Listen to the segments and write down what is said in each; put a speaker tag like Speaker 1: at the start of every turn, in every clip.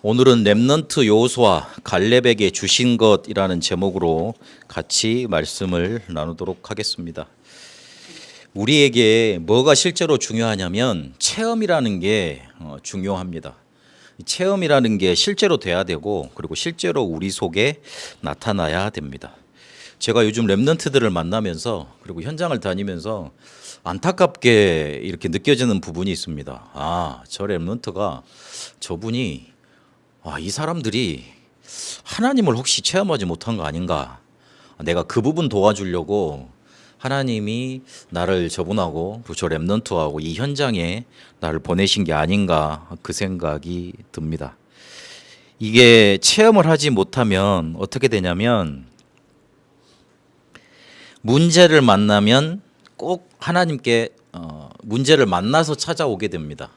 Speaker 1: 오늘은 렘넌트 여호수아 갈렙에게 주신 것이라는 제목으로 같이 말씀을 나누도록 하겠습니다. 우리에게 뭐가 실제로 중요하냐면 체험이라는 게 중요합니다. 체험이라는 게 실제로 돼야 되고 그리고 실제로 우리 속에 나타나야 됩니다. 제가 요즘 렘넌트들을 만나면서 그리고 현장을 다니면서 안타깝게 이렇게 느껴지는 부분이 있습니다. 저 렘넌트가 저분이 이 사람들이 하나님을 혹시 체험하지 못한 거 아닌가? 내가 그 부분 도와주려고 하나님이 나를 저분하고 저 렘넌트하고 이 현장에 나를 보내신 게 아닌가 그 생각이 듭니다. 이게 체험을 하지 못하면 어떻게 되냐면 문제를 만나면 꼭 하나님께 문제를 만나서 찾아오게 됩니다.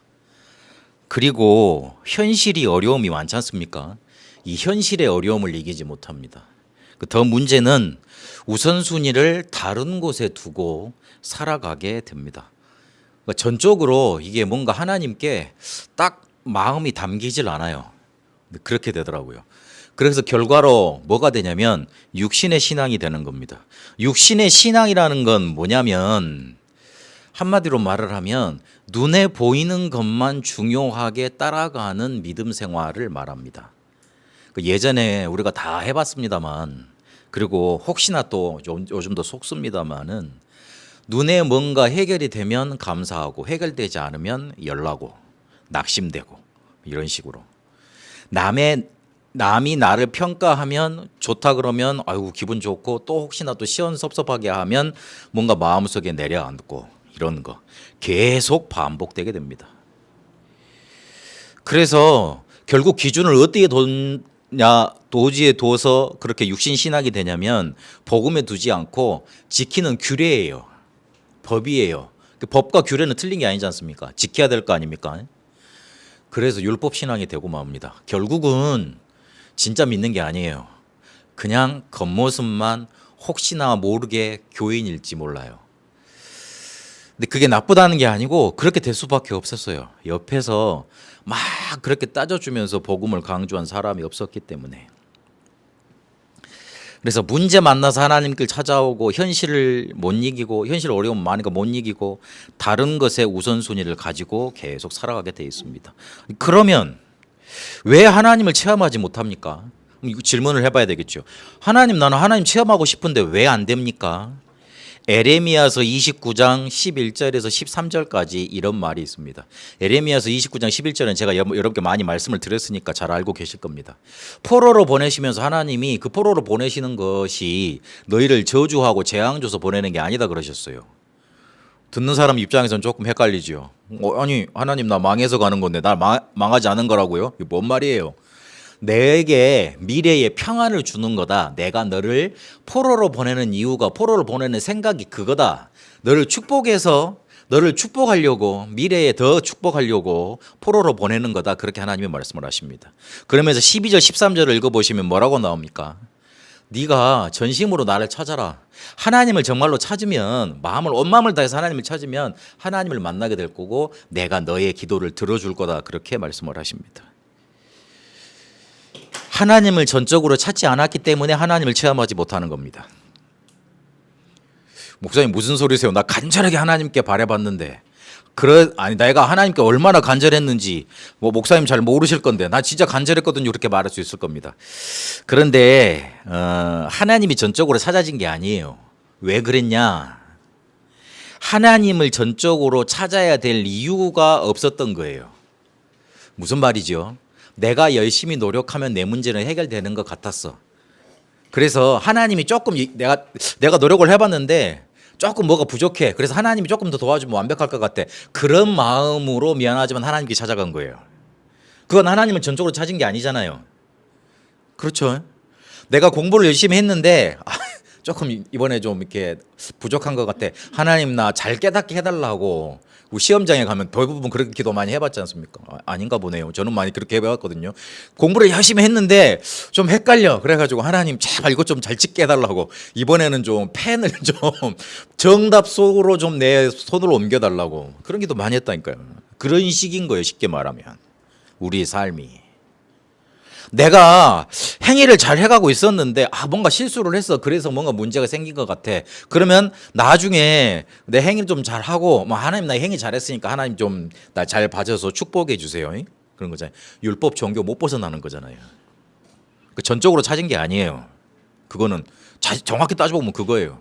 Speaker 1: 그리고 현실이 어려움이 많지 않습니까? 이 현실의 어려움을 이기지 못합니다. 더 문제는 우선순위를 다른 곳에 두고 살아가게 됩니다. 전적으로 이게 뭔가 하나님께 딱 마음이 담기질 않아요. 그렇게 되더라고요. 그래서 결과로 뭐가 되냐면 육신의 신앙이 되는 겁니다. 육신의 신앙이라는 건 뭐냐면 한마디로 말을 하면 눈에 보이는 것만 중요하게 따라가는 믿음 생활을 말합니다. 예전에 우리가 다 해봤습니다만 그리고 혹시나 또 요즘도 속습니다만은 눈에 뭔가 해결이 되면 감사하고 해결되지 않으면 열나고 낙심되고 이런 식으로 남이 나를 평가하면 좋다 그러면 아이고 기분 좋고 또 혹시나 또 시원섭섭하게 하면 뭔가 마음속에 내려앉고 이런 거 계속 반복되게 됩니다. 그래서 결국 기준을 어디에 도지에 둬서 그렇게 육신 신학이 되냐면 복음에 두지 않고 지키는 규례예요. 법이에요. 법과 규례는 틀린 게 아니지 않습니까? 지켜야 될 거 아닙니까? 그래서 율법 신앙이 되고 맙니다. 결국은 진짜 믿는 게 아니에요. 그냥 겉모습만 혹시나 모르게 교인일지 몰라요. 근데 그게 나쁘다는 게 아니고 그렇게 될 수밖에 없었어요. 옆에서 막 그렇게 따져주면서 복음을 강조한 사람이 없었기 때문에. 그래서 문제 만나서 하나님께 찾아오고 현실을 못 이기고 현실 어려움 많으니까 못 이기고 다른 것에 우선순위를 가지고 계속 살아가게 돼 있습니다. 그러면 왜 하나님을 체험하지 못합니까? 질문을 해봐야 되겠죠. 나는 하나님 체험하고 싶은데 왜 안 됩니까? 에레미야서 29장 11절에서 13절까지 이런 말이 있습니다. 에레미야서 29장 11절은 제가 여러분께 많이 말씀을 드렸으니까 잘 알고 계실 겁니다. 포로로 보내시면서 하나님이 그 포로로 보내시는 것이 너희를 저주하고 재앙 줘서 보내는 게 아니다 그러셨어요. 듣는 사람 입장에서는 조금 헷갈리죠. 아니 하나님 나 망해서 가는 건데 나 망하지 않은 거라고요? 이게 뭔 말이에요? 내게 미래의 평안을 주는 거다. 내가 너를 포로로 보내는 이유가 포로로 보내는 생각이 그거다. 너를 축복하려고 미래에 더 축복하려고 포로로 보내는 거다. 그렇게 하나님이 말씀을 하십니다. 그러면서 12절 13절을 읽어보시면 뭐라고 나옵니까? 네가 전심으로 나를 찾아라. 하나님을 정말로 찾으면 온 마음을 다해서 하나님을 찾으면 하나님을 만나게 될 거고 내가 너의 기도를 들어줄 거다. 그렇게 말씀을 하십니다. 하나님을 전적으로 찾지 않았기 때문에 하나님을 체험하지 못하는 겁니다. 목사님 무슨 소리세요? 나 간절하게 하나님께 바라봤는데 내가 하나님께 얼마나 간절했는지 목사님 잘 모르실 건데 나 진짜 간절했거든요. 이렇게 말할 수 있을 겁니다. 그런데 하나님이 전적으로 찾아진 게 아니에요. 왜 그랬냐? 하나님을 전적으로 찾아야 될 이유가 없었던 거예요. 무슨 말이죠? 내가 열심히 노력하면 내 문제는 해결되는 것 같았어. 그래서 하나님이 조금 내가 노력을 해봤는데 조금 뭐가 부족해. 그래서 하나님이 조금 더 도와주면 완벽할 것 같아. 그런 마음으로 미안하지만 하나님께 찾아간 거예요. 그건 하나님을 전적으로 찾은 게 아니잖아요. 그렇죠? 내가 공부를 열심히 했는데 조금 이번에 좀 이렇게 부족한 것 같아. 하나님 나 잘 깨닫게 해달라고. 시험장에 가면 대부분 그렇게 기도 많이 해봤지 않습니까? 아닌가 보네요. 저는 많이 그렇게 해봤거든요. 공부를 열심히 했는데 좀 헷갈려. 그래가지고 하나님 제발 이것 좀 잘 찍게 해달라고. 이번에는 좀 펜을 좀 정답 속으로 좀 내 손으로 옮겨달라고. 그런 기도 많이 했다니까요. 그런 식인 거예요. 쉽게 말하면 우리의 삶이. 내가 행위를 잘 해가고 있었는데 뭔가 실수를 했어. 그래서 뭔가 문제가 생긴 것 같아. 그러면 나중에 내 행위를 좀 잘하고 하나님 나 행위 잘했으니까 하나님 좀 나 잘 봐줘서 축복해 주세요. 그런 거잖아요. 율법 종교 못 벗어나는 거잖아요. 그 전적으로 찾은 게 아니에요. 그거는 정확히 따져보면 그거예요.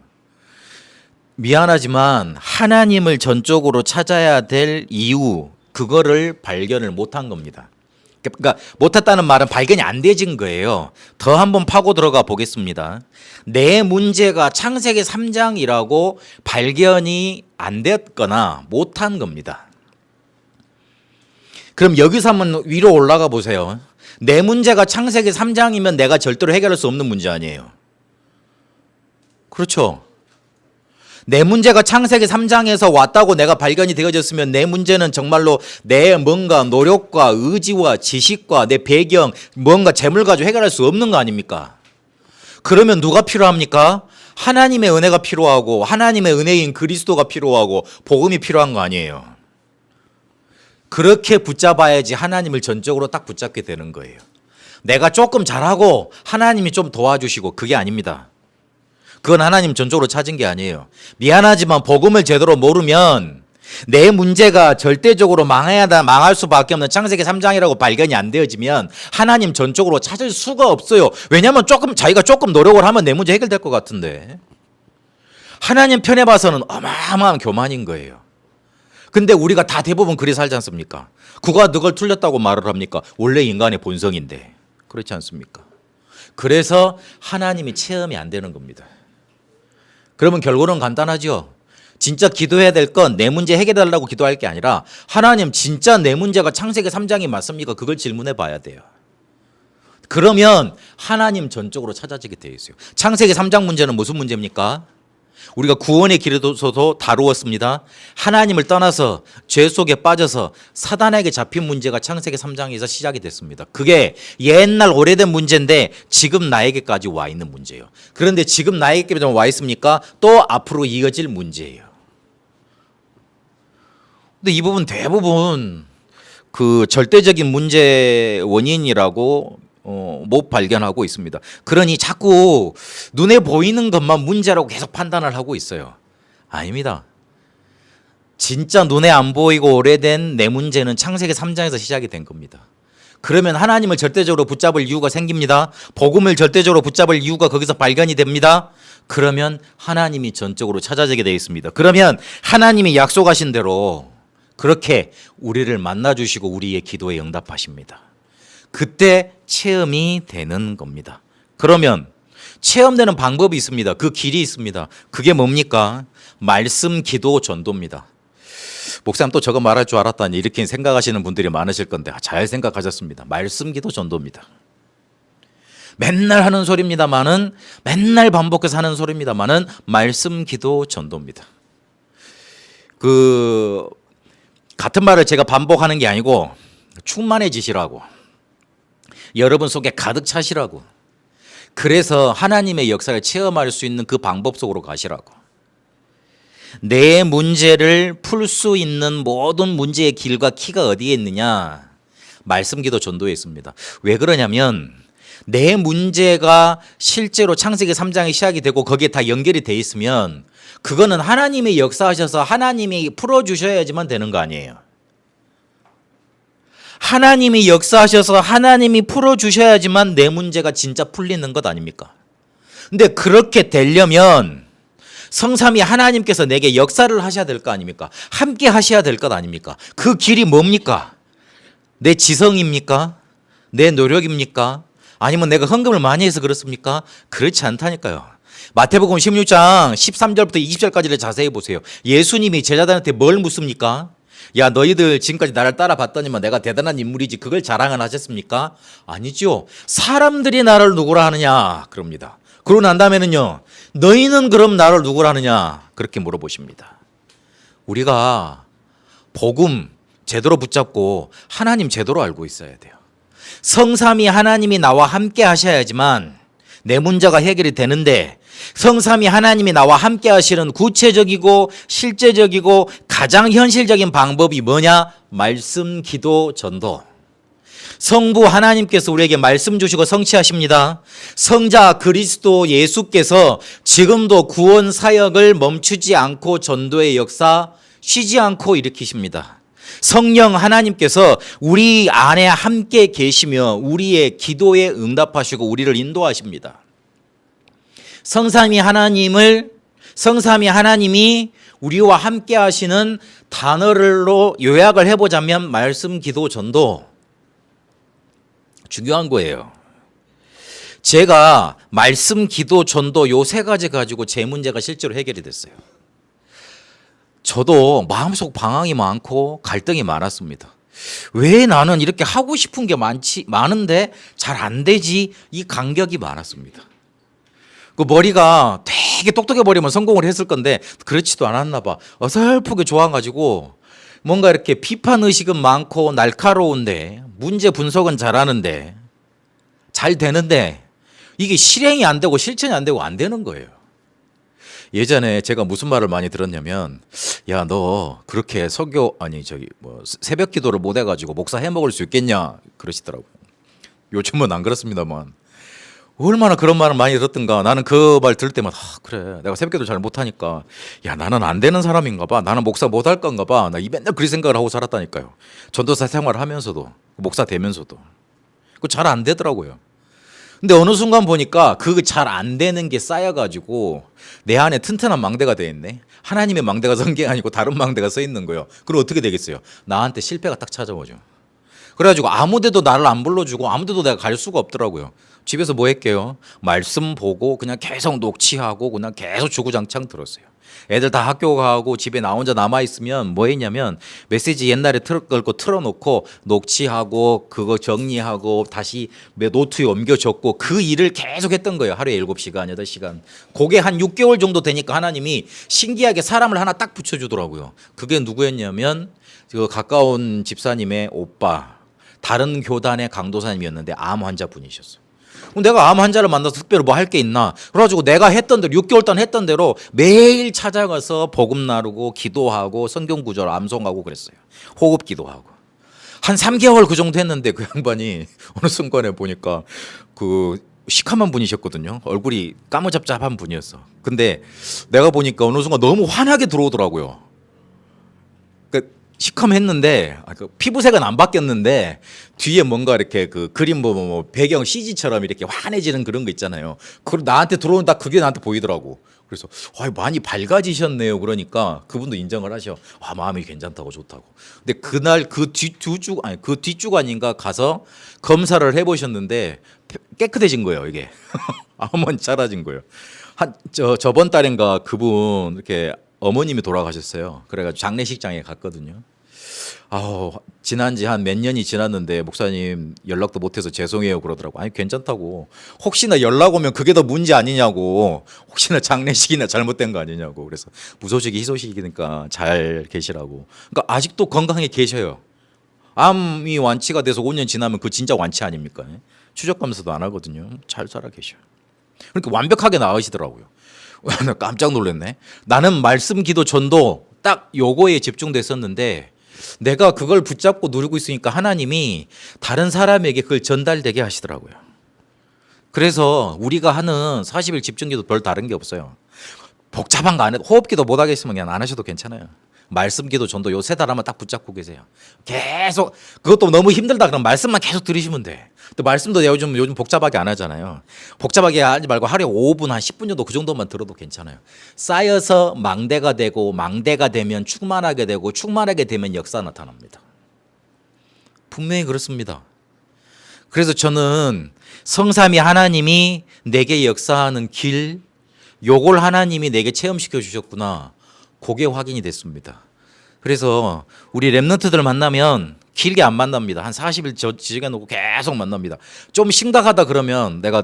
Speaker 1: 미안하지만 하나님을 전적으로 찾아야 될 이유 그거를 발견을 못한 겁니다. 그러니까 못했다는 말은 발견이 안 되진 거예요. 더 한번 파고 들어가 보겠습니다. 내 문제가 창세기 3장이라고 발견이 안 됐거나 못한 겁니다. 그럼 여기서 한번 위로 올라가 보세요. 내 문제가 창세기 3장이면 내가 절대로 해결할 수 없는 문제 아니에요. 그렇죠? 내 문제가 창세기 3장에서 왔다고 내가 발견이 되어졌으면 내 문제는 정말로 내 뭔가 노력과 의지와 지식과 내 배경, 뭔가 재물 가지고 해결할 수 없는 거 아닙니까? 그러면 누가 필요합니까? 하나님의 은혜가 필요하고 하나님의 은혜인 그리스도가 필요하고 복음이 필요한 거 아니에요. 그렇게 붙잡아야지 하나님을 전적으로 딱 붙잡게 되는 거예요. 내가 조금 잘하고 하나님이 좀 도와주시고 그게 아닙니다. 그건 하나님 전적으로 찾은 게 아니에요. 미안하지만 복음을 제대로 모르면 내 문제가 절대적으로 망할 수밖에 없는 창세기 3장이라고 발견이 안 되어지면 하나님 전적으로 찾을 수가 없어요. 왜냐하면 자기가 조금 노력을 하면 내 문제 해결될 것 같은데 하나님 편에 봐서는 어마어마한 교만인 거예요. 근데 우리가 다 대부분 그리 살지 않습니까? 누가 그걸 틀렸다고 말을 합니까? 원래 인간의 본성인데 그렇지 않습니까? 그래서 하나님이 체험이 안 되는 겁니다. 그러면 결론은 간단하죠. 진짜 기도해야 될 건 내 문제 해결해달라고 기도할 게 아니라 하나님 진짜 내 문제가 창세기 3장이 맞습니까? 그걸 질문해 봐야 돼요. 그러면 하나님 전적으로 찾아지게 되어 있어요. 창세기 3장 문제는 무슨 문제입니까? 우리가 구원의 길에서도 다루었습니다. 하나님을 떠나서 죄 속에 빠져서 사단에게 잡힌 문제가 창세기 3장에서 시작이 됐습니다. 그게 옛날 오래된 문제인데 지금 나에게까지 와 있는 문제예요. 그런데 지금 나에게 좀 와 있습니까? 또 앞으로 이어질 문제예요. 근데 이 부분 대부분 그 절대적인 문제 원인이라고 못 발견하고 있습니다. 그러니 자꾸 눈에 보이는 것만 문제라고 계속 판단을 하고 있어요. 아닙니다. 진짜 눈에 안 보이고 오래된 내 문제는 창세기 3장에서 시작이 된 겁니다. 그러면 하나님을 절대적으로 붙잡을 이유가 생깁니다. 복음을 절대적으로 붙잡을 이유가 거기서 발견이 됩니다. 그러면 하나님이 전적으로 찾아지게 되어 있습니다. 그러면 하나님이 약속하신 대로 그렇게 우리를 만나주시고 우리의 기도에 응답하십니다. 그때 체험이 되는 겁니다. 그러면 체험되는 방법이 있습니다. 그 길이 있습니다. 그게 뭡니까? 말씀, 기도, 전도입니다. 목사님 또 저거 말할 줄 알았다니 이렇게 생각하시는 분들이 많으실 건데 잘 생각하셨습니다. 말씀, 기도, 전도입니다. 맨날 하는 소리입니다만은 맨날 반복해서 하는 소리입니다만은 말씀, 기도, 전도입니다. 같은 말을 제가 반복하는 게 아니고 충만해지시라고 여러분 속에 가득 차시라고 그래서 하나님의 역사를 체험할 수 있는 그 방법 속으로 가시라고 내 문제를 풀 수 있는 모든 문제의 길과 키가 어디에 있느냐? 말씀, 기도, 전도에 있습니다. 왜 그러냐면 내 문제가 실제로 창세기 3장이 시작이 되고 거기에 다 연결이 돼 있으면 그거는 하나님이 역사하셔서 하나님이 풀어주셔야지만 되는 거 아니에요. 하나님이 역사하셔서 하나님이 풀어주셔야지만 내 문제가 진짜 풀리는 것 아닙니까? 근데 그렇게 되려면 성삼위 하나님께서 내게 역사를 하셔야 될 거 아닙니까? 함께 하셔야 될 것 아닙니까? 그 길이 뭡니까? 내 지성입니까? 내 노력입니까? 아니면 내가 헌금을 많이 해서 그렇습니까? 그렇지 않다니까요. 마태복음 16장 13절부터 20절까지를 자세히 보세요. 예수님이 제자들한테 뭘 묻습니까? 야 너희들 지금까지 나를 따라봤더니만 내가 대단한 인물이지 그걸 자랑을 하셨습니까? 아니죠. 사람들이 나를 누구라 하느냐 그럽니다. 그러고 난 다음에는요. 너희는 그럼 나를 누구라 하느냐 그렇게 물어보십니다. 우리가 복음 제대로 붙잡고 하나님 제대로 알고 있어야 돼요. 성삼위 하나님이 나와 함께 하셔야지만 내 문제가 해결이 되는데 성삼위 하나님이 나와 함께 하시는 구체적이고 실제적이고 가장 현실적인 방법이 뭐냐? 말씀, 기도, 전도. 성부 하나님께서 우리에게 말씀 주시고 성취하십니다. 성자 그리스도 예수께서 지금도 구원 사역을 멈추지 않고 전도의 역사 쉬지 않고 일으키십니다. 성령 하나님께서 우리 안에 함께 계시며 우리의 기도에 응답하시고 우리를 인도하십니다. 성삼위 하나님이 우리와 함께 하시는 단어로 요약을 해보자면 말씀, 기도, 전도. 중요한 거예요. 제가 말씀, 기도, 전도 요 세 가지 가지고 제 문제가 실제로 해결이 됐어요. 저도 마음속 방황이 많고 갈등이 많았습니다. 왜 나는 이렇게 하고 싶은 게 많은데 잘 안 되지? 이 간격이 많았습니다. 그 머리가 되게 똑똑해 버리면 성공을 했을 건데 그렇지도 않았나 봐. 어설프게 좋아가지고 뭔가 이렇게 비판 의식은 많고 날카로운데 문제 분석은 잘하는데 잘 되는데 이게 실행이 안 되고 실천이 안 되고 안 되는 거예요. 예전에 제가 무슨 말을 많이 들었냐면, 야, 너 그렇게 새벽 기도를 못 해가지고 목사 해 먹을 수 있겠냐 그러시더라고요. 요즘은 안 그렇습니다만 얼마나 그런 말을 많이 들었던가. 나는 그 말 들을 때마다 그래, 내가 새벽 기도 잘 못하니까 야, 나는 안 되는 사람인가 봐, 나는 목사 못 할 건가 봐, 나 맨날 그런 생각을 하고 살았다니까요. 전도사 생활을 하면서도 목사 되면서도 그 잘 안 되더라고요. 근데 어느 순간 보니까 그 잘 안 되는 게 쌓여가지고 내 안에 튼튼한 망대가 돼 있네. 하나님의 망대가 선 게 아니고 다른 망대가 서 있는 거예요. 그럼 어떻게 되겠어요? 나한테 실패가 딱 찾아오죠. 그래가지고 아무데도 나를 안 불러주고 아무데도 내가 갈 수가 없더라고요. 집에서 뭐 했게요? 말씀 보고 그냥 계속 녹취하고 그냥 계속 주구장창 들었어요. 애들 다 학교 가고 집에 나 혼자 남아있으면 뭐 했냐면 메시지 옛날에 틀어놓고 녹취하고 그거 정리하고 다시 노트에 옮겨 적고 그 일을 계속 했던 거예요. 하루에 7시간, 8시간. 그게 한 6개월 정도 되니까 하나님이 신기하게 사람을 하나 딱 붙여주더라고요. 그게 누구였냐면 그 가까운 집사님의 오빠, 다른 교단의 강도사님이었는데 암 환자분이셨어요. 내가 암 환자를 만나서 특별히 뭐 할 게 있나? 그래가지고 내가 했던 대로 6개월 동안 했던 대로 매일 찾아가서 복음 나누고 기도하고 성경 구절 암송하고 그랬어요. 호흡 기도하고. 한 3개월 그 정도 했는데 그 양반이 어느 순간에 보니까 그 시커먼 분이셨거든요. 얼굴이 까무잡잡한 분이었어. 근데 내가 보니까 어느 순간 너무 환하게 들어오더라고요. 시커했는데 피부색은 안 바뀌었는데 뒤에 뭔가 이렇게 그 그림 뭐 배경 CG처럼 이렇게 환해지는 그런 거 있잖아요. 그걸 나한테 들어온다 그게 나한테 보이더라고. 그래서 많이 밝아지셨네요. 그러니까 그분도 인정을 하셔. 마음이 괜찮다고 좋다고. 근데 그날 그 뒷주간인가 가서 검사를 해보셨는데 깨끗해진 거예요. 이게 암은 사라진 거예요. 저번 달인가 그분 이렇게 어머님이 돌아가셨어요. 그래가지고 장례식장에 갔거든요. 지난 지 한 몇 년이 지났는데 목사님 연락도 못해서 죄송해요 그러더라고. 아니 괜찮다고. 혹시나 연락 오면 그게 더 문제 아니냐고. 혹시나 장례식이나 잘못된 거 아니냐고. 그래서 무소식이 희소식이니까 잘 계시라고. 그러니까 아직도 건강하게 계셔요. 암이 완치가 돼서 5년 지나면 그 진짜 완치 아닙니까? 추적 검사도 안 하거든요. 잘 살아 계셔요. 그러니까 완벽하게 나으시더라고요. 나 깜짝 놀랐네. 나는 말씀, 기도, 전도 딱 요거에 집중됐었는데 내가 그걸 붙잡고 누리고 있으니까 하나님이 다른 사람에게 그걸 전달되게 하시더라고요. 그래서 우리가 하는 40일 집중기도 별 다른 게 없어요. 복잡한 거 안 해도 호흡기도 못 하겠으면 그냥 안 하셔도 괜찮아요. 말씀, 기도, 전도 요 세 단어만 딱 붙잡고 계세요. 계속 그것도 너무 힘들다 그러면 말씀만 계속 들으시면 돼. 또 말씀도 요즘 복잡하게 안 하잖아요. 복잡하게 하지 말고 하루에 5분 한 10분 정도 그 정도만 들어도 괜찮아요. 쌓여서 망대가 되고 망대가 되면 충만하게 되고 충만하게 되면 역사 나타납니다. 분명히 그렇습니다. 그래서 저는 성삼위 하나님이 내게 역사하는 길, 요걸 하나님이 내게 체험시켜 주셨구나. 그게 확인이 됐습니다. 그래서 우리 랩런트들 만나면 길게 안 만납니다. 한 40일 지정해놓고 계속 만납니다. 좀 심각하다 그러면 내가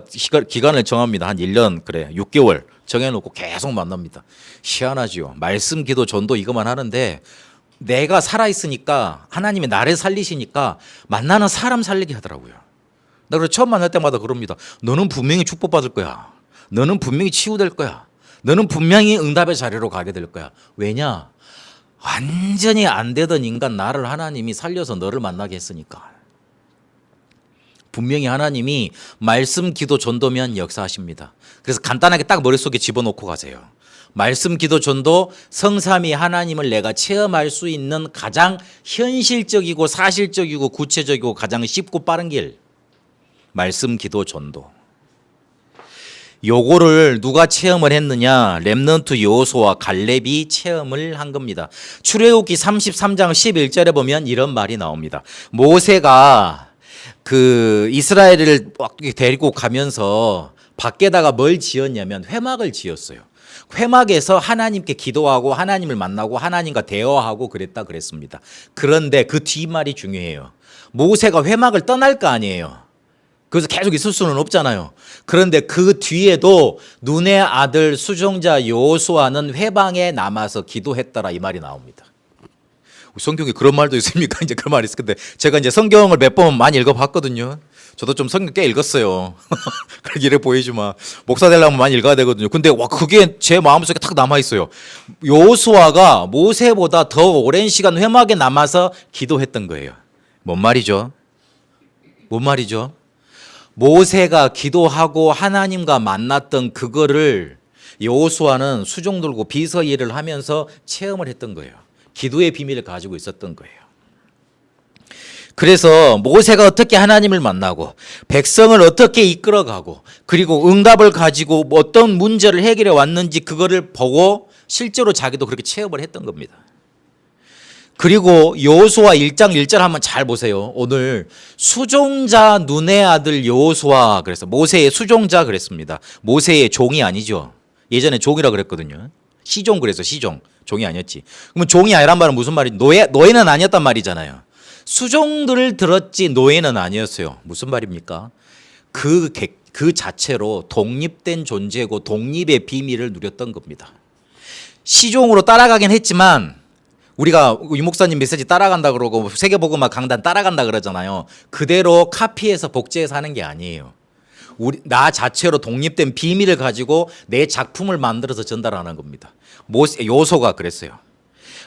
Speaker 1: 기간을 정합니다. 한 1년, 그래 6개월 정해놓고 계속 만납니다. 희한하지요. 말씀, 기도, 전도 이것만 하는데 내가 살아있으니까 하나님이 나를 살리시니까 만나는 사람 살리게 하더라고요. 나 그래서 처음 만날 때마다 그럽니다. 너는 분명히 축복받을 거야. 너는 분명히 치유될 거야. 너는 분명히 응답의 자리로 가게 될 거야. 왜냐? 완전히 안 되던 인간 나를 하나님이 살려서 너를 만나게 했으니까. 분명히 하나님이 말씀, 기도, 전도면 역사하십니다. 그래서 간단하게 딱 머릿속에 집어넣고 가세요. 말씀, 기도, 전도, 성삼위 하나님을 내가 체험할 수 있는 가장 현실적이고 사실적이고 구체적이고 가장 쉽고 빠른 길. 말씀, 기도, 전도. 요거를 누가 체험을 했느냐? 렘넌트 여호수아와 갈렙이 체험을 한 겁니다. 출애굽기 33장 11절에 보면 이런 말이 나옵니다. 모세가 그 이스라엘을 데리고 가면서 밖에다가 뭘 지었냐면 회막을 지었어요. 회막에서 하나님께 기도하고 하나님을 만나고 하나님과 대화하고 그랬습니다. 그런데 그 뒷말이 중요해요. 모세가 회막을 떠날 거 아니에요. 그래서 계속 있을 수는 없잖아요. 그런데 그 뒤에도 눈의 아들 수종자 여호수아는 회방에 남아서 기도했더라 이 말이 나옵니다. 성경에 그런 말도 있습니까? 이제 그 말이 있을 건데 제가 이제 성경을 몇 번 많이 읽어봤거든요. 저도 좀 성경 꽤 읽었어요. 그렇게 이래 보이지만 목사 되려면 많이 읽어야 되거든요. 근데 와 그게 제 마음속에 탁 남아 있어요. 여호수아가 모세보다 더 오랜 시간 회막에 남아서 기도했던 거예요. 뭔 말이죠? 뭔 말이죠? 모세가 기도하고 하나님과 만났던 그거를 여호수아는 수종 들고 비서 일을 하면서 체험을 했던 거예요. 기도의 비밀을 가지고 있었던 거예요. 그래서 모세가 어떻게 하나님을 만나고 백성을 어떻게 이끌어가고 그리고 응답을 가지고 어떤 문제를 해결해 왔는지 그거를 보고 실제로 자기도 그렇게 체험을 했던 겁니다. 그리고 여호수아 1장 1절 한번 잘 보세요. 오늘 수종자 눈의 아들 여호수아 그래서 모세의 수종자 그랬습니다. 모세의 종이 아니죠. 예전에 종이라 그랬거든요. 시종 그래서 시종. 종이 아니었지. 그러면 종이 아니란 말은 무슨 말이지? 노예는 아니었단 말이잖아요. 수종들을 들었지 노예는 아니었어요. 무슨 말입니까? 그 자체로 독립된 존재고 독립의 비밀을 누렸던 겁니다. 시종으로 따라가긴 했지만 우리가 유 목사님 메시지 따라간다 그러고 세계복음화 강단 따라간다 그러잖아요. 그대로 카피해서 복제해서 하는 게 아니에요. 나 자체로 독립된 비밀을 가지고 내 작품을 만들어서 전달하는 겁니다. 여호수아가 그랬어요.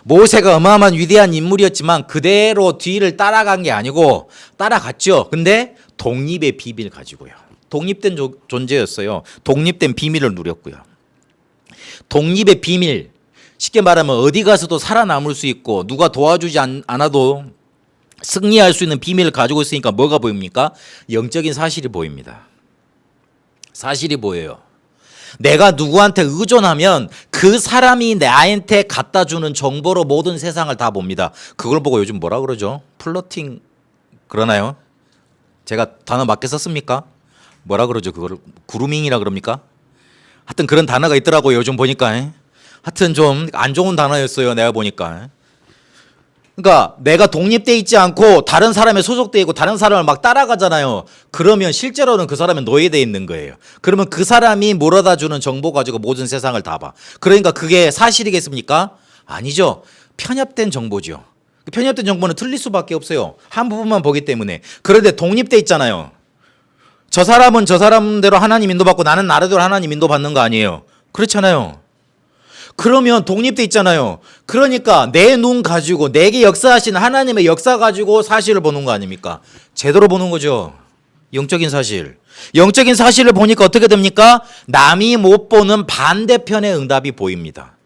Speaker 1: 모세가 어마어마한 위대한 인물이었지만 그대로 뒤를 따라간 게 아니고 따라갔죠. 근데 독립의 비밀을 가지고요. 독립된 존재였어요. 독립된 비밀을 누렸고요. 독립의 비밀, 쉽게 말하면 어디 가서도 살아남을 수 있고 누가 도와주지 않아도 승리할 수 있는 비밀을 가지고 있으니까 뭐가 보입니까? 영적인 사실이 보입니다. 사실이 보여요. 내가 누구한테 의존하면 그 사람이 나한테 갖다 주는 정보로 모든 세상을 다 봅니다. 그걸 보고 요즘 뭐라 그러죠? 플러팅 그러나요? 제가 단어 맞게 썼습니까? 뭐라 그러죠? 그거를 그루밍이라 그럽니까? 하여튼 그런 단어가 있더라고요. 요즘 보니까. 하여튼 좀 안 좋은 단어였어요. 내가 보니까. 그러니까 내가 독립돼 있지 않고 다른 사람에 소속돼 있고 다른 사람을 막 따라가잖아요. 그러면 실제로는 그 사람은 노예돼 있는 거예요. 그러면 그 사람이 물어다 주는 정보 가지고 모든 세상을 다 봐. 그러니까 그게 사실이겠습니까? 아니죠. 편협된 정보죠. 편협된 정보는 틀릴 수밖에 없어요. 한 부분만 보기 때문에. 그런데 독립돼 있잖아요. 저 사람은 저 사람대로 하나님 인도받고 나는 나름대로 하나님 인도받는 거 아니에요. 그렇잖아요. 그러면 독립돼 있잖아요. 그러니까 내 눈 가지고 내게 역사하시는 하나님의 역사 가지고 사실을 보는 거 아닙니까? 제대로 보는 거죠. 영적인 사실. 영적인 사실을 보니까 어떻게 됩니까? 남이 못 보는 반대편의 응답이 보입니다.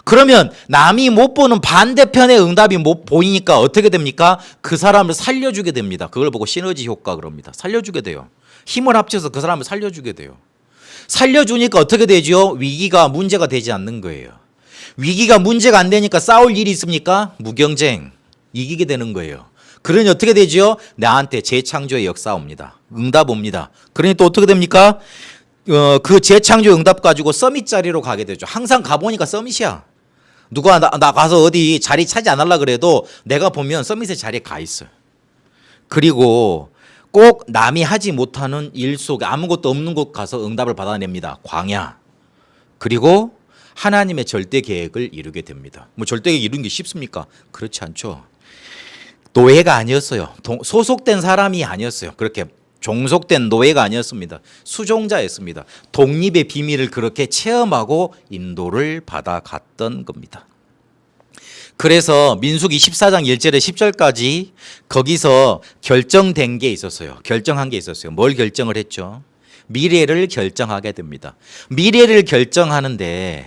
Speaker 1: 그러면 남이 못 보는 반대편의 응답이 못 보이니까 어떻게 됩니까? 그 사람을 살려주게 됩니다. 그걸 보고 시너지 효과 그럽니다. 살려주게 돼요. 힘을 합쳐서 그 사람을 살려주게 돼요. 살려주니까 어떻게 되죠? 위기가 문제가 되지 않는 거예요. 위기가 문제가 안 되니까 싸울 일이 있습니까? 무경쟁. 이기게 되는 거예요. 그러니 어떻게 되죠? 나한테 재창조의 역사 옵니다. 응답 옵니다. 그러니 또 어떻게 됩니까? 그 재창조 응답 가지고 서밋 자리로 가게 되죠. 항상 가보니까 서밋이야. 누가 나 가서 어디 자리 차지 안 하려고 그래도 내가 보면 서밋의 자리에 가 있어요. 그리고 꼭 남이 하지 못하는 일 속에 아무것도 없는 곳 가서 응답을 받아냅니다. 광야. 그리고 하나님의 절대 계획을 이루게 됩니다. 뭐 절대 계획 이루는 게 쉽습니까? 그렇지 않죠. 노예가 아니었어요. 소속된 사람이 아니었어요. 그렇게 종속된 노예가 아니었습니다. 수종자였습니다. 독립의 비밀을 그렇게 체험하고 인도를 받아갔던 겁니다. 그래서 민수기 14장 1절에 10절까지 거기서 결정된 게 있었어요. 결정한 게 있었어요. 뭘 결정을 했죠? 미래를 결정하게 됩니다. 미래를 결정하는데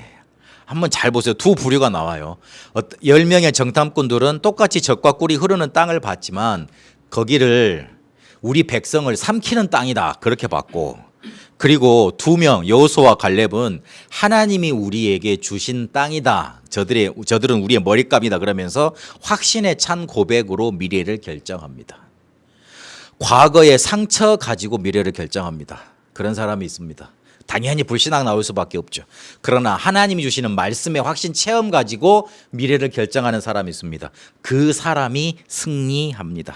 Speaker 1: 한번 잘 보세요. 두 부류가 나와요. 10명의 정탐꾼들은 똑같이 적과 꿀이 흐르는 땅을 봤지만 거기를 우리 백성을 삼키는 땅이다 그렇게 봤고, 그리고 2명 여호수아와 갈렙은 하나님이 우리에게 주신 땅이다, 저들은 우리의 머릿감이다 그러면서 확신에 찬 고백으로 미래를 결정합니다. 과거의 상처 가지고 미래를 결정합니다. 그런 사람이 있습니다. 당연히 불신앙 나올 수밖에 없죠. 그러나 하나님이 주시는 말씀의 확신 체험 가지고 미래를 결정하는 사람이 있습니다. 그 사람이 승리합니다.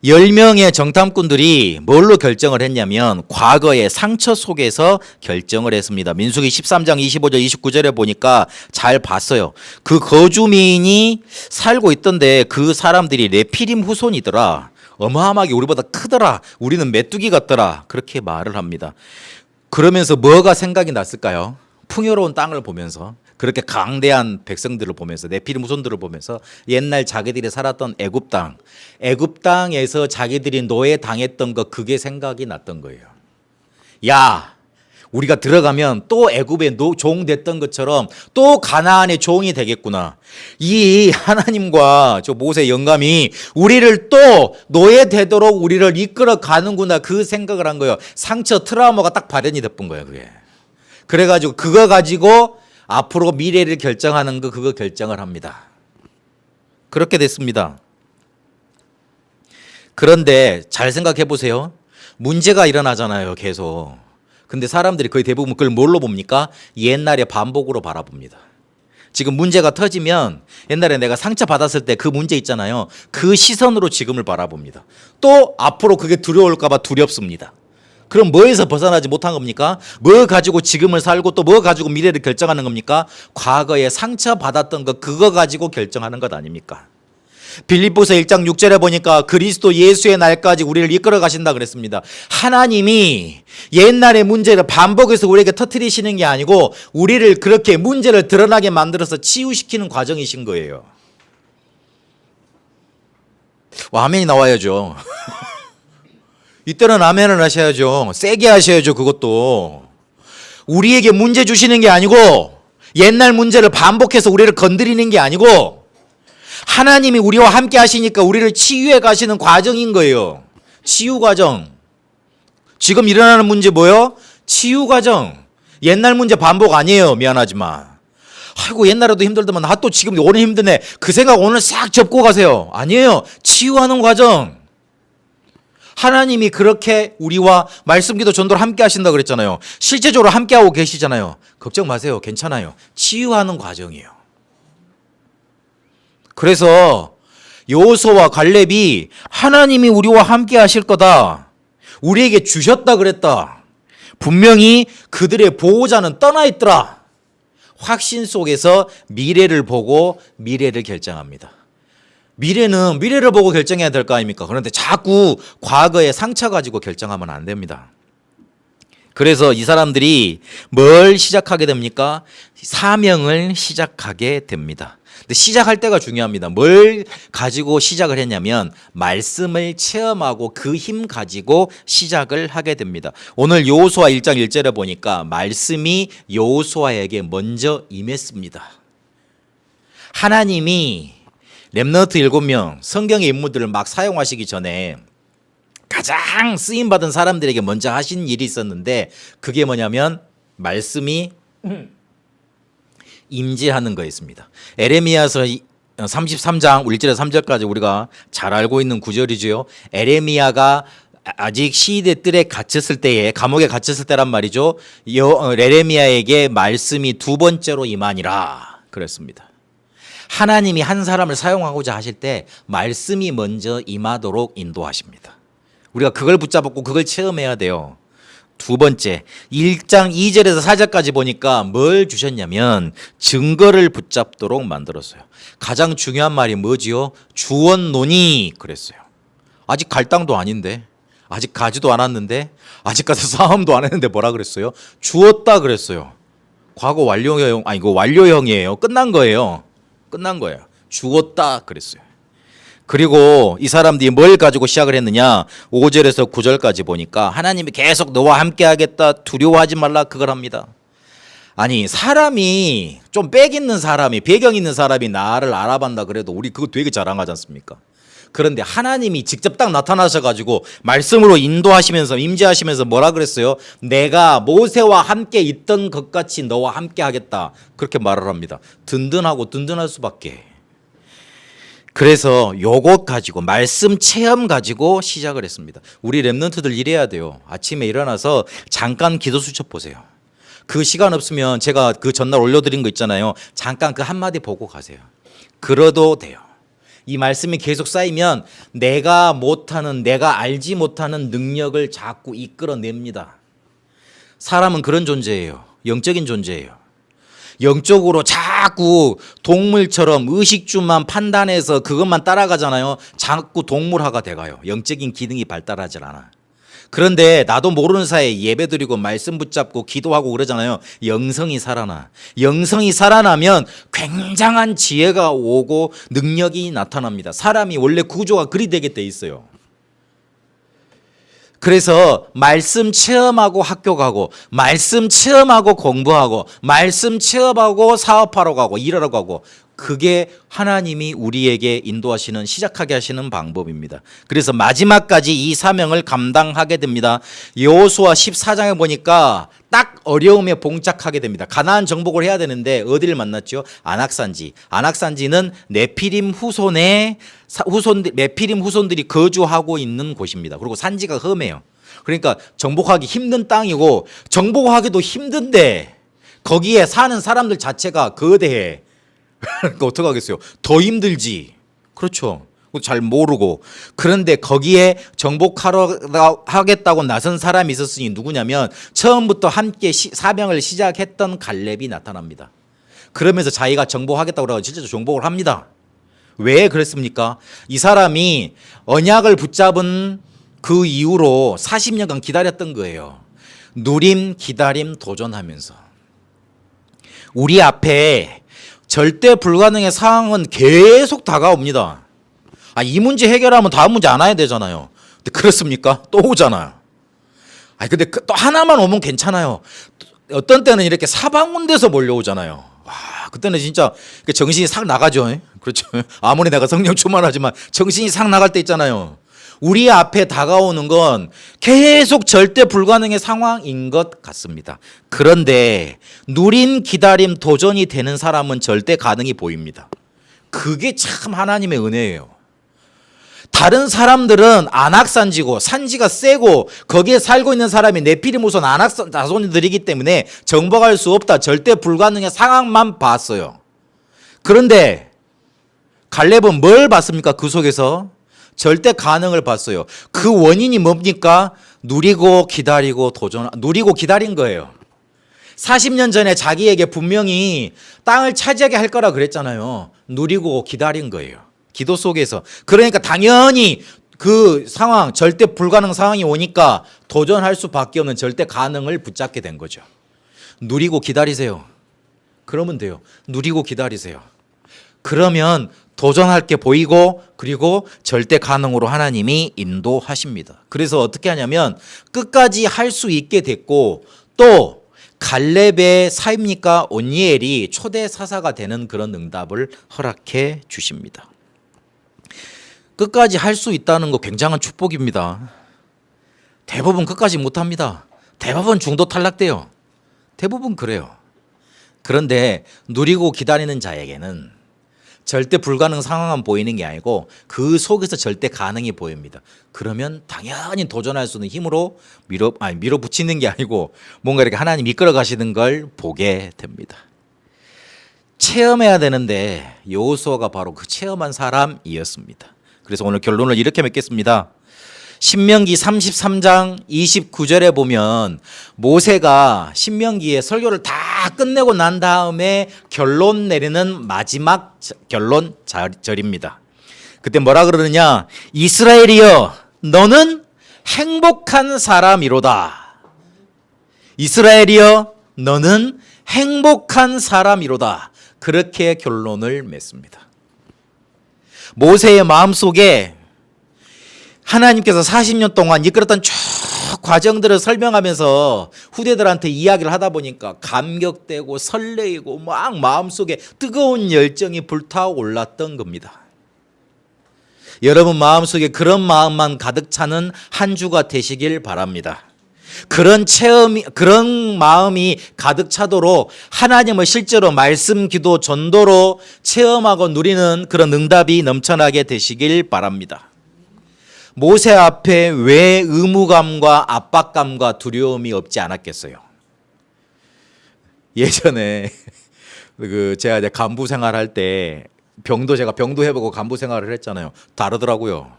Speaker 1: 10명의 정탐꾼들이 뭘로 결정을 했냐면 과거의 상처 속에서 결정을 했습니다. 민수기 13장 25절 29절에 보니까 잘 봤어요. 그 거주민이 살고 있던데 그 사람들이 네피림 후손이더라. 어마어마하게 우리보다 크더라. 우리는 메뚜기 같더라. 그렇게 말을 합니다. 그러면서 뭐가 생각이 났을까요? 풍요로운 땅을 보면서, 그렇게 강대한 백성들을 보면서, 네피림 후손들을 보면서 옛날 자기들이 살았던 애굽 땅, 애굽 땅에서 자기들이 노예 당했던 거, 그게 생각이 났던 거예요. 야, 우리가 들어가면 또 애굽의 종 됐던 것처럼 또 가나안의 종이 되겠구나. 이 하나님과 저 모세 영감이 우리를 또 노예 되도록 우리를 이끌어 가는구나, 그 생각을 한 거예요. 상처 트라우마가 딱 발현이 됐던 거예요. 그게. 그래가지고 그거 가지고 앞으로 미래를 결정하는 거, 그거 결정을 합니다. 그렇게 됐습니다. 그런데 잘 생각해 보세요. 문제가 일어나잖아요, 계속. 근데 사람들이 거의 대부분 그걸 뭘로 봅니까? 옛날의 반복으로 바라봅니다. 지금 문제가 터지면 옛날에 내가 상처 받았을 때 그 문제 있잖아요. 그 시선으로 지금을 바라봅니다. 또 앞으로 그게 두려울까 봐 두렵습니다. 그럼 뭐에서 벗어나지 못한 겁니까? 뭐 가지고 지금을 살고 또 뭐 가지고 미래를 결정하는 겁니까? 과거에 상처 받았던 거, 그거 가지고 결정하는 것 아닙니까? 빌립보서 1장 6절에 보니까 그리스도 예수의 날까지 우리를 이끌어 가신다 그랬습니다. 하나님이 옛날의 문제를 반복해서 우리에게 터뜨리시는 게 아니고 우리를 그렇게 문제를 드러나게 만들어서 치유시키는 과정이신 거예요. 아멘이 나와야죠. 이때는 아멘을 하셔야죠. 세게 하셔야죠. 그것도 우리에게 문제 주시는 게 아니고, 옛날 문제를 반복해서 우리를 건드리는 게 아니고, 하나님이 우리와 함께 하시니까 우리를 치유해 가시는 과정인 거예요. 치유 과정. 지금 일어나는 문제 뭐예요? 치유 과정. 옛날 문제 반복 아니에요. 미안하지만. 아이고 옛날에도 힘들더만 나 또 지금 오늘 힘드네. 그 생각 오늘 싹 접고 가세요. 아니에요. 치유하는 과정. 하나님이 그렇게 우리와 말씀, 기도, 전도를 함께 하신다 그랬잖아요. 실제적으로 함께하고 계시잖아요. 걱정 마세요. 괜찮아요. 치유하는 과정이에요. 그래서 여호수아와 갈렙이 하나님이 우리와 함께 하실 거다, 우리에게 주셨다 그랬다, 분명히 그들의 보호자는 떠나 있더라, 확신 속에서 미래를 보고 미래를 결정합니다. 미래는 미래를 보고 결정해야 될 거 아닙니까? 그런데 자꾸 과거의 상처 가지고 결정하면 안 됩니다. 그래서 이 사람들이 뭘 시작하게 됩니까? 사명을 시작하게 됩니다. 근데 시작할 때가 중요합니다. 뭘 가지고 시작을 했냐면 말씀을 체험하고 그 힘 가지고 시작을 하게 됩니다. 오늘 여호수아 1장 1절에 보니까 말씀이 여호수아에게 먼저 임했습니다. 하나님이 렘넌트 7명 성경의 인물들을 막 사용하시기 전에 가장 쓰임받은 사람들에게 먼저 하신 일이 있었는데, 그게 뭐냐면 말씀이 임재하는 거였습니다. 에레미야서 33장 1절에서 3절까지 우리가 잘 알고 있는 구절이죠. 에레미야가 아직 시대 뜰에 갇혔을 때에, 감옥에 갇혔을 때란 말이죠. 에레미야에게 말씀이 두 번째로 임하니라 그랬습니다. 하나님이 한 사람을 사용하고자 하실 때 말씀이 먼저 임하도록 인도하십니다. 우리가 그걸 붙잡고 그걸 체험해야 돼요. 두 번째, 1장 2절에서 4절까지 보니까 뭘 주셨냐면 증거를 붙잡도록 만들었어요. 가장 중요한 말이 뭐지요? 주었노니 그랬어요. 아직 갈 땅도 아닌데, 아직 가지도 않았는데, 아직 가서 싸움도 안 했는데 뭐라 그랬어요? 주었다 그랬어요. 과거 완료형 이거 완료형이에요. 끝난 거예요. 끝난 거예요. 죽었다 그랬어요. 그리고 이 사람들이 뭘 가지고 시작을 했느냐? 5절에서 9절까지 보니까 하나님이 계속 너와 함께 하겠다. 두려워하지 말라 그걸 합니다. 아니 사람이 좀 빽 있는 사람이 배경 있는 사람이 나를 알아본다 그래도 우리 그거 되게 자랑하지 않습니까? 그런데 하나님이 직접 딱 나타나셔가지고 말씀으로 인도하시면서 임재하시면서 뭐라 그랬어요? 내가 모세와 함께 있던 것 같이 너와 함께 하겠다 그렇게 말을 합니다. 든든하고 든든할 수밖에. 그래서 요것 가지고 말씀 체험 가지고 시작을 했습니다. 우리 랩런트들 이래야 돼요. 아침에 일어나서 잠깐 기도 수첩 보세요. 그 시간 없으면 제가 그 전날 올려드린 거 있잖아요. 잠깐 그 한마디 보고 가세요. 그러도 돼요. 이 말씀이 계속 쌓이면 내가 못하는, 내가 알지 못하는 능력을 자꾸 이끌어냅니다. 사람은 그런 존재예요. 영적인 존재예요. 영적으로 자꾸 동물처럼 의식주만 판단해서 그것만 따라가잖아요. 자꾸 동물화가 돼가요. 영적인 기능이 발달하질 않아. 그런데 나도 모르는 사이에 예배드리고 말씀 붙잡고 기도하고 그러잖아요. 영성이 살아나. 영성이 살아나면 굉장한 지혜가 오고 능력이 나타납니다. 사람이 원래 구조가 그리 되게 돼 있어요. 그래서 말씀 체험하고 학교 가고 말씀 체험하고 공부하고 말씀 체험하고 사업하러 가고 일하러 가고 그게 하나님이 우리에게 인도하시는 시작하게 하시는 방법입니다. 그래서 마지막까지 이 사명을 감당하게 됩니다. 여호수아 14장에 보니까 딱 어려움에 봉착하게 됩니다. 가나안 정복을 해야 되는데 어디를 만났죠? 안악산지. 안악산지는 네피림 후손들이 거주하고 있는 곳입니다. 그리고 산지가 험해요. 그러니까 정복하기 힘든 땅이고 정복하기도 힘든데 거기에 사는 사람들 자체가 거대해. 그러니까 어떡하겠어요? 더 힘들지. 그렇죠. 잘 모르고. 그런데 거기에 정복하러 하겠다고 나선 사람이 있었으니 누구냐면 처음부터 함께 사명을 시작했던 갈렙이 나타납니다. 그러면서 자기가 정복하겠다고 그러고 실제로 정복을 합니다. 왜 그랬습니까? 이 사람이 언약을 붙잡은 그 이후로 40년간 기다렸던 거예요. 누림, 기다림, 도전하면서. 우리 앞에 절대 불가능의 상황은 계속 다가옵니다. 이 문제 해결하면 다음 문제 안 와야 되잖아요. 근데 그렇습니까? 또 오잖아요. 근데 또 하나만 오면 괜찮아요. 어떤 때는 이렇게 사방운데서 몰려오잖아요. 와, 그때는 진짜 정신이 싹 나가죠. 그렇죠. 아무리 내가 성령 충만하지만 정신이 싹 나갈 때 있잖아요. 우리 앞에 다가오는 건 계속 절대 불가능의 상황인 것 같습니다. 그런데 누림, 기다림, 도전이 되는 사람은 절대 가능이 보입니다. 그게 참 하나님의 은혜예요. 다른 사람들은 안악산지고 산지가 세고 거기에 살고 있는 사람이 네피림 후손 안악 자손들이기 때문에 정복할 수 없다. 절대 불가능의 상황만 봤어요. 그런데 갈렙은 뭘 봤습니까? 그 속에서 절대 가능을 봤어요. 그 원인이 뭡니까? 누리고 기다리고 누리고 기다린 거예요. 40년 전에 자기에게 분명히 땅을 차지하게 할 거라 그랬잖아요. 누리고 기다린 거예요. 기도 속에서. 그러니까 당연히 그 상황, 절대 불가능 상황이 오니까 도전할 수밖에 없는 절대 가능을 붙잡게 된 거죠. 누리고 기다리세요. 그러면 돼요. 누리고 기다리세요. 그러면 도전할 게 보이고 그리고 절대 가능으로 하나님이 인도하십니다. 그래서 어떻게 하냐면 끝까지 할 수 있게 됐고 또 갈렙의 사입니까? 온니엘이 초대 사사가 되는 그런 응답을 허락해 주십니다. 끝까지 할 수 있다는 거 굉장한 축복입니다. 대부분 끝까지 못합니다. 대부분 중도 탈락돼요. 대부분 그래요. 그런데 누리고 기다리는 자에게는 절대 불가능 상황만 보이는 게 아니고 그 속에서 절대 가능이 보입니다. 그러면 당연히 도전할 수 있는 힘으로 밀어붙이는 게 아니고 뭔가 이렇게 하나님 이끌어 가시는 걸 보게 됩니다. 체험해야 되는데 여호수아가 바로 그 체험한 사람이었습니다. 그래서 오늘 결론을 이렇게 맺겠습니다. 신명기 33장 29절에 보면 모세가 신명기의 설교를 다 끝내고 난 다음에 결론 내리는 마지막 결론 절입니다. 그때 뭐라 그러느냐? 이스라엘이여 너는 행복한 사람이로다. 이스라엘이여 너는 행복한 사람이로다. 그렇게 결론을 맺습니다. 모세의 마음속에 하나님께서 40년 동안 이끌었던 쭉 과정들을 설명하면서 후대들한테 이야기를 하다 보니까 감격되고 설레이고 막 마음속에 뜨거운 열정이 불타올랐던 겁니다. 여러분 마음속에 그런 마음만 가득 차는 한 주가 되시길 바랍니다. 그런 마음이 가득 차도록 하나님을 실제로 말씀, 기도, 전도로 체험하고 누리는 그런 응답이 넘쳐나게 되시길 바랍니다. 모세 앞에 왜 의무감과 압박감과 두려움이 없지 않았겠어요? 예전에 제가 이제 간부 생활할 때 제가 병도 해보고 간부 생활을 했잖아요. 다르더라고요.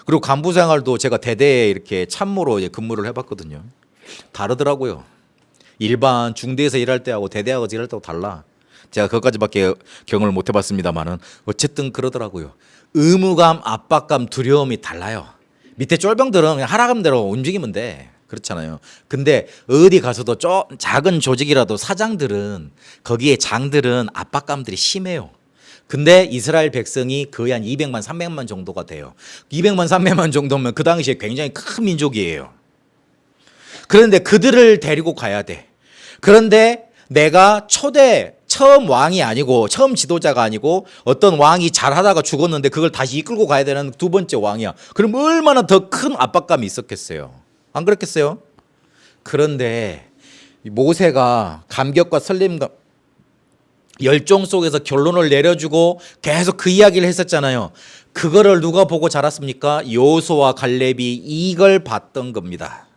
Speaker 1: 그리고 간부 생활도 제가 대대에 이렇게 참모로 근무를 해봤거든요. 다르더라고요. 일반 중대에서 일할 때하고 대대하고 일할 때하고 달라. 제가 그것까지밖에 경험을 못 해봤습니다만은 어쨌든 그러더라고요. 의무감, 압박감, 두려움이 달라요. 밑에 쫄병들은 그냥 하라는 대로 움직이면 돼. 그렇잖아요. 근데 어디 가서도 작은 조직이라도 사장들은 거기에 장들은 압박감들이 심해요. 근데 이스라엘 백성이 거의 한 200만, 300만 정도가 돼요. 200만, 300만 정도면 그 당시에 굉장히 큰 민족이에요. 그런데 그들을 데리고 가야 돼. 그런데 내가 처음 왕이 아니고 처음 지도자가 아니고 어떤 왕이 잘하다가 죽었는데 그걸 다시 이끌고 가야 되는 두 번째 왕이야. 그럼 얼마나 더 큰 압박감이 있었겠어요. 안 그렇겠어요? 그런데 모세가 감격과 설렘과 열정 속에서 결론을 내려주고 계속 그 이야기를 했었잖아요. 그거를 누가 보고 자랐습니까? 여호수아와 갈렙이 이걸 봤던 겁니다.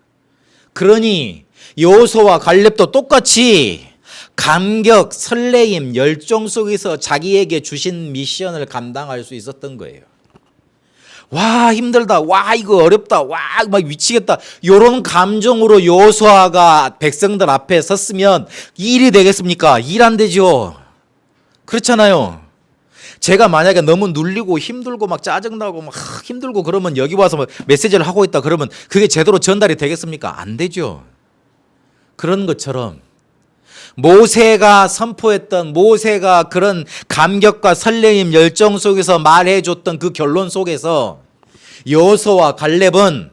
Speaker 1: 그러니 여호수아와 갈렙도 똑같이 감격, 설레임, 열정 속에서 자기에게 주신 미션을 감당할 수 있었던 거예요. 와 힘들다, 와 이거 어렵다, 와 막 미치겠다, 이런 감정으로 여호수아가 백성들 앞에 섰으면 일이 되겠습니까? 일 안 되죠. 그렇잖아요. 제가 만약에 너무 눌리고 힘들고 막 짜증나고 막 힘들고 그러면 여기 와서 메시지를 하고 있다 그러면 그게 제대로 전달이 되겠습니까? 안 되죠. 그런 것처럼 모세가 선포했던, 모세가 그런 감격과 설레임, 열정 속에서 말해줬던 그 결론 속에서 여호수아와 갈렙은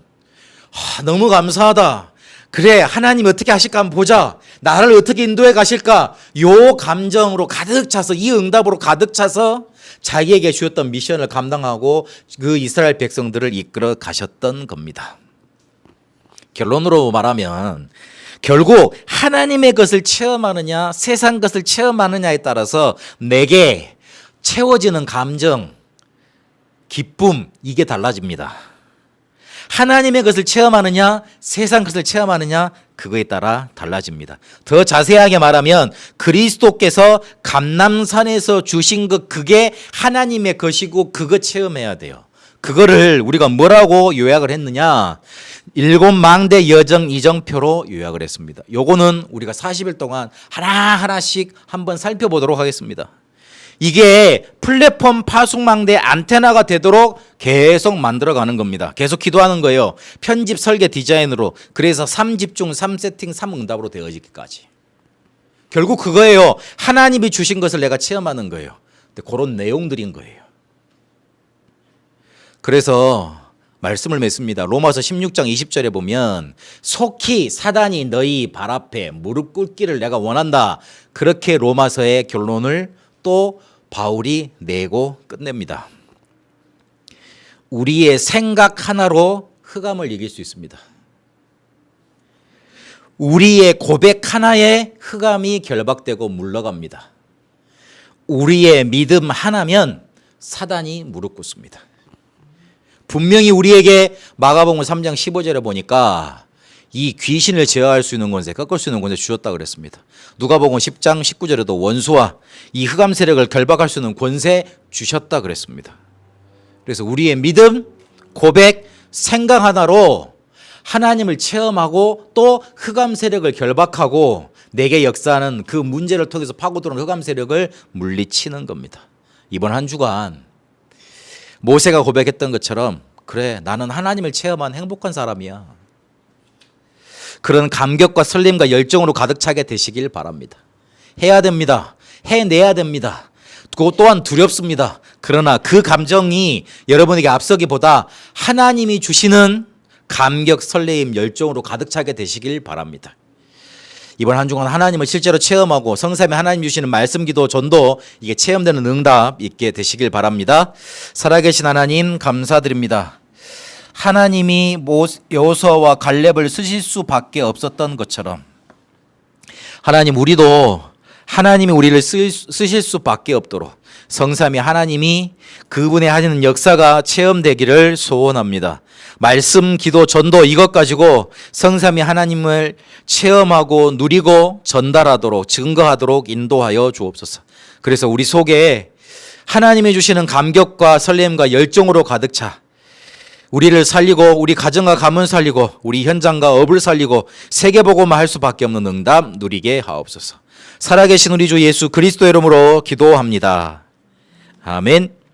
Speaker 1: 너무 감사하다. 그래 하나님 어떻게 하실까 한번 보자. 나를 어떻게 인도해 가실까. 요 감정으로 가득 차서, 이 응답으로 가득 차서 자기에게 주었던 미션을 감당하고 그 이스라엘 백성들을 이끌어 가셨던 겁니다. 결론으로 말하면 결국 하나님의 것을 체험하느냐 세상 것을 체험하느냐에 따라서 내게 채워지는 감정, 기쁨, 이게 달라집니다. 하나님의 것을 체험하느냐 세상 것을 체험하느냐 그거에 따라 달라집니다. 더 자세하게 말하면 그리스도께서 감람산에서 주신 것, 그게 하나님의 것이고 그거 체험해야 돼요. 그거를 우리가 뭐라고 요약을 했느냐, 7망대 여정 이정표로 요약을 했습니다. 요거는 우리가 40일 동안 하나하나씩 한번 살펴보도록 하겠습니다. 이게 플랫폼 파송망대 안테나가 되도록 계속 만들어가는 겁니다. 계속 기도하는 거예요. 편집, 설계, 디자인으로. 그래서 3집중, 3세팅, 3응답으로 되어지기까지. 결국 그거예요. 하나님이 주신 것을 내가 체험하는 거예요. 근데 그런 내용들인 거예요. 그래서 말씀을 맺습니다. 로마서 16장 20절에 보면 속히 사단이 너희 발 앞에 무릎 꿇기를 내가 원한다. 그렇게 로마서의 결론을 또 바울이 내고 끝냅니다. 우리의 생각 하나로 흑암을 이길 수 있습니다. 우리의 고백 하나에 흑암이 결박되고 물러갑니다. 우리의 믿음 하나면 사단이 무릎 꿇습니다. 분명히 우리에게 마가복음 3장 15절에 보니까 이 귀신을 제어할 수 있는 권세, 꺾을 수 있는 권세 주셨다 그랬습니다. 누가복음 10장 19절에도 원수와 이 흑암 세력을 결박할 수 있는 권세 주셨다 그랬습니다. 그래서 우리의 믿음, 고백, 생각 하나로 하나님을 체험하고 또 흑암 세력을 결박하고 내게 역사하는 그 문제를 통해서 파고드는 흑암 세력을 물리치는 겁니다. 이번 한 주간 모세가 고백했던 것처럼 그래 나는 하나님을 체험한 행복한 사람이야. 그런 감격과 설렘과 열정으로 가득 차게 되시길 바랍니다. 해야 됩니다. 해내야 됩니다. 그것 또한 두렵습니다. 그러나 그 감정이 여러분에게 앞서기보다 하나님이 주시는 감격, 설레임, 열정으로 가득 차게 되시길 바랍니다. 이번 한 주간 하나님을 실제로 체험하고 성삼위 하나님 주시는 말씀, 기도, 전도 이게 체험되는 응답 있게 되시길 바랍니다. 살아계신 하나님 감사드립니다. 하나님이 여호수아와 갈렙을 쓰실 수밖에 없었던 것처럼 하나님, 우리도 하나님이 우리를 쓰실 수밖에 없도록 성삼위 하나님이 그분의 하시는 역사가 체험되기를 소원합니다. 말씀, 기도, 전도 이것 가지고 성삼위 하나님을 체험하고 누리고 전달하도록, 증거하도록 인도하여 주옵소서. 그래서 우리 속에 하나님이 주시는 감격과 설렘과 열정으로 가득 차 우리를 살리고 우리 가정과 가문 살리고 우리 현장과 업을 살리고 세계복음화 할 수밖에 없는 응답 누리게 하옵소서. 살아계신 우리 주 예수 그리스도 이름으로 기도합니다. 아멘.